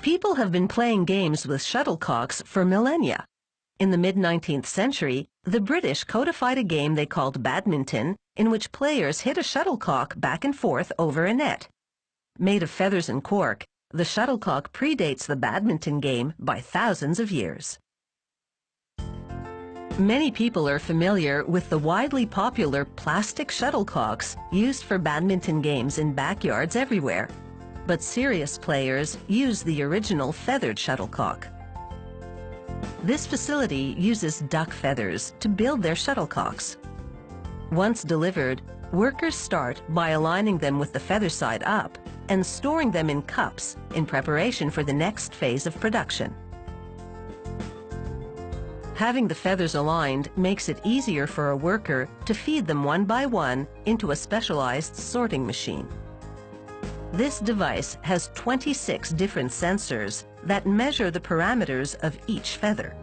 People have been playing games with shuttlecocks for millennia. In the mid-19th century, the British codified a game they called badminton, in which players hit a shuttlecock back and forth over a net. Made of feathers and cork, the shuttlecock predates the badminton game by thousands of years. Many people are familiar with the widely popular plastic shuttlecocks used for badminton games in backyards everywhere. But serious players use the original feathered shuttlecock. This facility uses duck feathers to build their shuttlecocks. Once delivered, workers start by aligning them with the feather side up and storing them in cups in preparation for the next phase of production. Having the feathers aligned makes it easier for a worker to feed them one by one into a specialized sorting machine. This device has 26 different sensors that measure the parameters of each feather.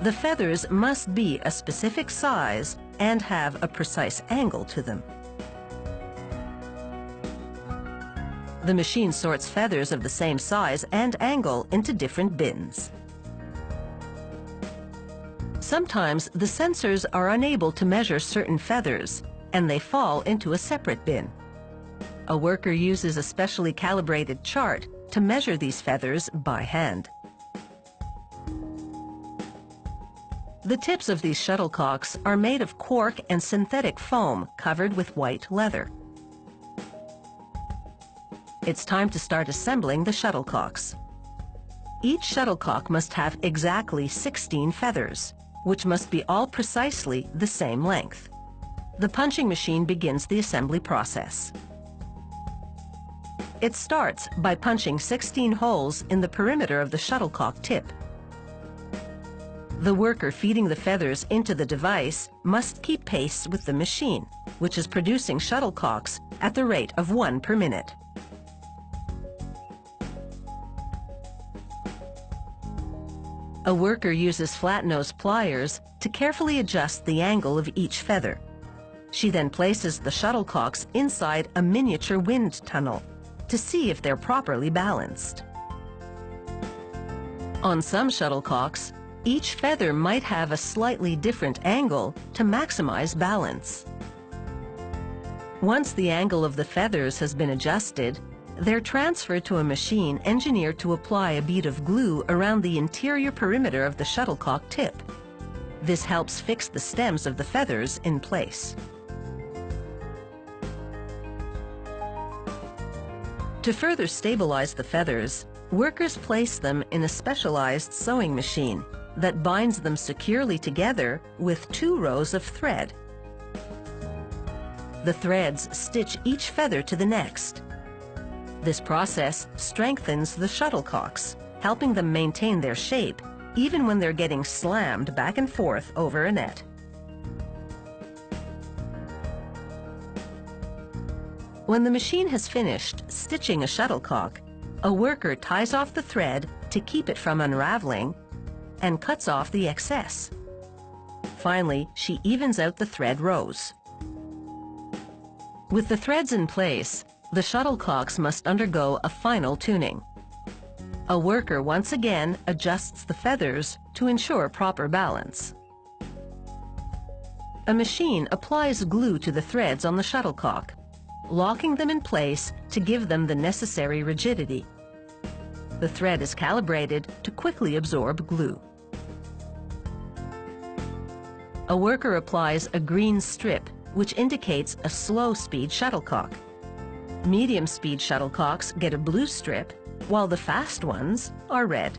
The feathers must be a specific size and have a precise angle to them. The machine sorts feathers of the same size and angle into different bins. Sometimes the sensors are unable to measure certain feathers, and they fall into a separate bin. A worker uses a specially calibrated chart to measure these feathers by hand. The tips of these shuttlecocks are made of cork and synthetic foam covered with white leather. It's time to start assembling the shuttlecocks. Each shuttlecock must have exactly 16 feathers, which must be all precisely the same length. The punching machine begins the assembly process. It starts by punching 16 holes in the perimeter of the shuttlecock tip. The worker feeding the feathers into the device must keep pace with the machine, which is producing shuttlecocks at the rate of 1 per minute. A worker uses flat-nose pliers to carefully adjust the angle of each feather. She then places the shuttlecocks inside a miniature wind tunnel to see if they're properly balanced. On some shuttlecocks, each feather might have a slightly different angle to maximize balance. Once the angle of the feathers has been adjusted, they're transferred to a machine engineered to apply a bead of glue around the interior perimeter of the shuttlecock tip. This helps fix the stems of the feathers in place. To further stabilize the feathers, workers place them in a specialized sewing machine that binds them securely together with 2 rows of thread. The threads stitch each feather to the next. This process strengthens the shuttlecocks, helping them maintain their shape even when they're getting slammed back and forth over a net. When the machine has finished stitching a shuttlecock, a worker ties off the thread to keep it from unraveling and cuts off the excess. Finally, she evens out the thread rows. With the threads in place, the shuttlecocks must undergo a final tuning. A worker once again adjusts the feathers to ensure proper balance. A machine applies glue to the threads on the shuttlecock, locking them in place to give them the necessary rigidity. The thread is calibrated to quickly absorb glue. A worker applies a green strip, which indicates a slow-speed shuttlecock. Medium-speed shuttlecocks get a blue strip, while the fast ones are red.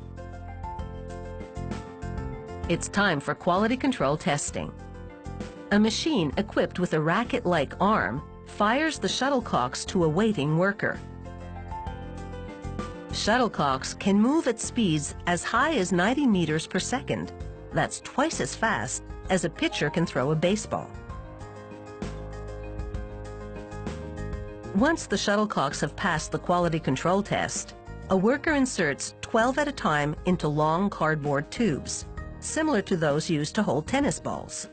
It's time for quality control testing. A machine equipped with a racket-like arm fires the shuttlecocks to a waiting worker. Shuttlecocks can move at speeds as high as 90 meters per second. That's twice as fast as a pitcher can throw a baseball. Once the shuttlecocks have passed the quality control test, a worker inserts 12 at a time into long cardboard tubes, similar to those used to hold tennis balls.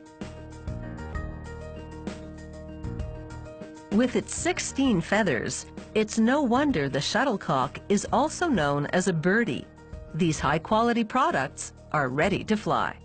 With its 16 feathers, it's no wonder the shuttlecock is also known as a birdie. These high-quality products are ready to fly.